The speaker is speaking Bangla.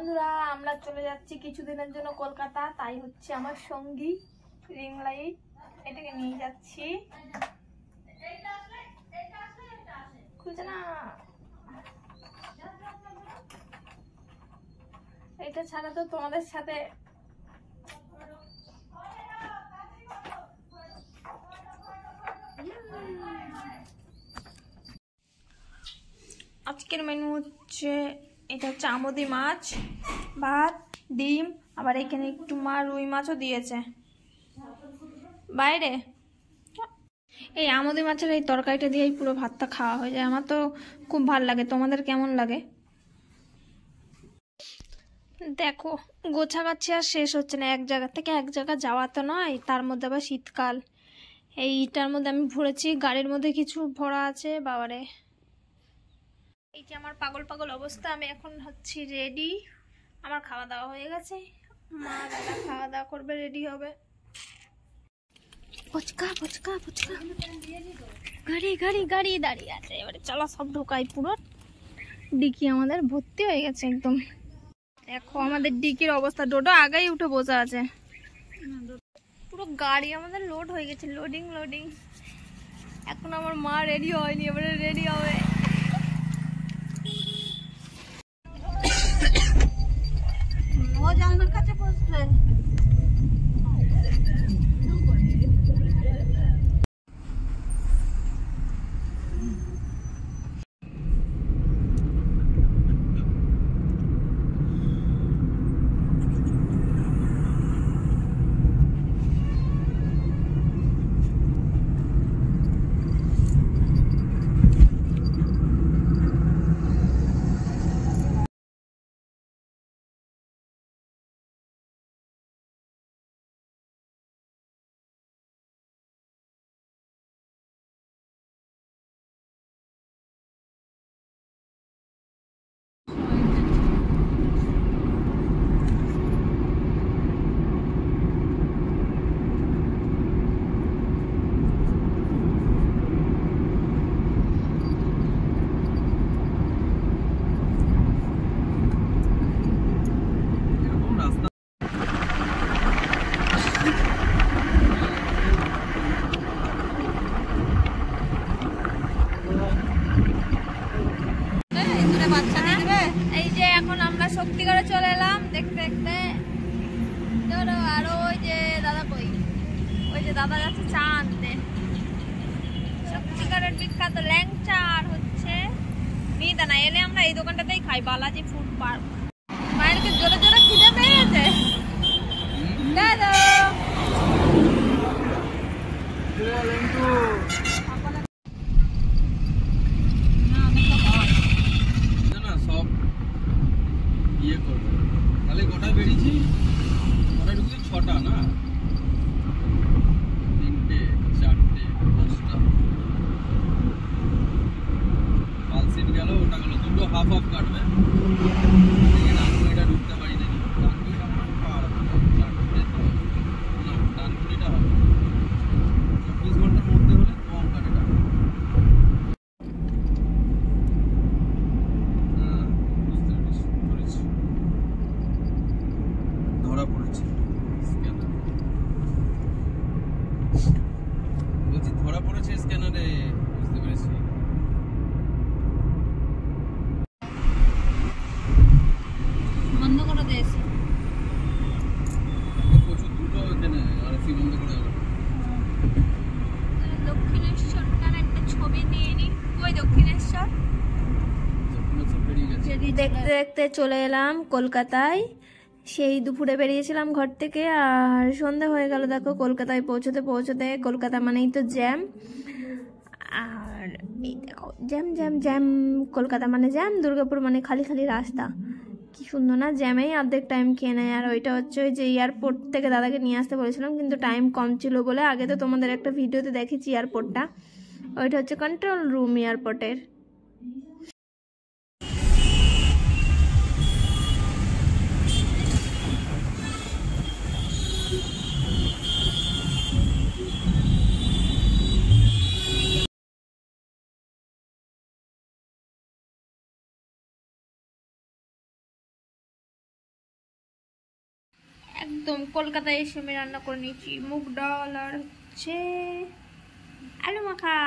বন্ধুরা আমরা চলে যাচ্ছি কিছুদিনের জন্য কলকাতা, তাই হচ্ছে আমার সঙ্গী রিং লাইট, এটাকে নিয়ে যাচ্ছি। খুলছে না, এটা ছাড়া তো তোমাদের সাথে আজকের মেনু হচ্ছে, এটা হচ্ছে আমুদি মাছ, ভাত, ডিম, আবার এখানে একটু মা রুই মাছও দিয়েছে বাইরে। এই আমুদি মাছের এই তরকারিটা দিয়েই পুরো ভাতটা খাওয়া হয়ে যায়, আমার তো খুব ভালো লাগে। তোমাদের কেমন লাগে? দেখো গোছাগাছি আর শেষ হচ্ছে না, এক জায়গা থেকে এক জায়গা যাওয়া তো নয়, তার মধ্যে আবার শীতকাল। এইটার মধ্যে আমি ভরেছি, গাড়ির মধ্যে কিছু ভরা আছে বাবারে। এই যে আমার পাগল পাগল অবস্থা, আমি এখন হচ্ছি রেডি। আমার খাওয়া দাওয়া হয়ে গেছে, মা দাদা খাওয়া দাওয়া করবে, রেডি হবে। ফুচকা ফুচকা ফুচকা, গাড়ি গাড়ি গাড়ি দাঁড়িয়ে আছে, এবারে চলো সব ঢোকাই। পুরো ডিকি আমাদের ভর্তি হয়ে গেছে একদম। দেখো আমাদের ডিকির অবস্থা, ডোডো আগেই উঠে বসে আছে। পুরো গাড়ি আমাদের লোড হয়ে গেছে, লোডিং লোডিং। এখন আমার মা রেডি হয়নি, এবারে রেডি হবে। ও জানলার কাছে বসবে। এই যে এখন আমরা শক্তিগড়ে চলে এলাম দেখতে দেখতে। আর ওই যে দাদা কই, ওই যে দাদা যাচ্ছে চা আনতে। শক্তিগড়ের বিখ্যাত ল্যাংচা আর হচ্ছে মিহিদানা। এলে আমরা এই দোকানটাতেই খাই, বালাজি ফুড পার্ক। মায়েরকে জোরে জোরে খিদে পেয়েছে। দাদা ছটা না, 3টে 4টে 5টা পালসিট গেল, ওটা গেল দুটো হাফ হাফ কাটবে। ডানকুনিটা ঢুকতে পারি না, ডানকুনিটা আমার পার 4টে তো না, ডানকুনিটা হবে 24 ঘন্টার মধ্যে হলে কম কাটে। ধরা পড়েছে, বলছি ধরা পড়েছে স্ক্যানারে, বুঝতে পেরেছি। বন্ধ করে দিয়েছে প্রচুর দুটো এখানে, আর কি বন্ধ করে দেবে। দক্ষিণেশ্বরটার একটা ছবি নিয়ে নি। ওই দক্ষিণেশ্বর বেরিয়ে গেছে। দেখতে দেখতে চলে এলাম কলকাতায়। সেই দুপুরে বেরিয়েছিলাম ঘর থেকে, আর সন্ধ্যা হয়ে গেল। দেখো কলকাতায় পৌঁছতে পৌঁছতে, কলকাতা মানেই তো জ্যাম। আর এই দেখো জ্যাম জ্যাম জ্যাম, কলকাতা মানে জ্যাম, দুর্গাপুর মানে খালি খালি রাস্তা। কি সুন্দর না, জ্যামেই অর্ধেক টাইম খেয়ে নেয়। আর ওইটা হচ্ছে ওই যে এয়ারপোর্ট থেকে দাদাকে নিয়ে আসতে বলেছিলাম, কিন্তু টাইম কম ছিল বলে। আগে তো তোমাদের একটা ভিডিওতে দেখেছি এয়ারপোর্টটা, ওইটা হচ্ছে কন্ট্রোল রুম এয়ারপোর্টের। একদম কলকাতায় এসে আমি রান্না করে নিয়েছি মুগ ডাল আর হচ্ছে আলু মাখা।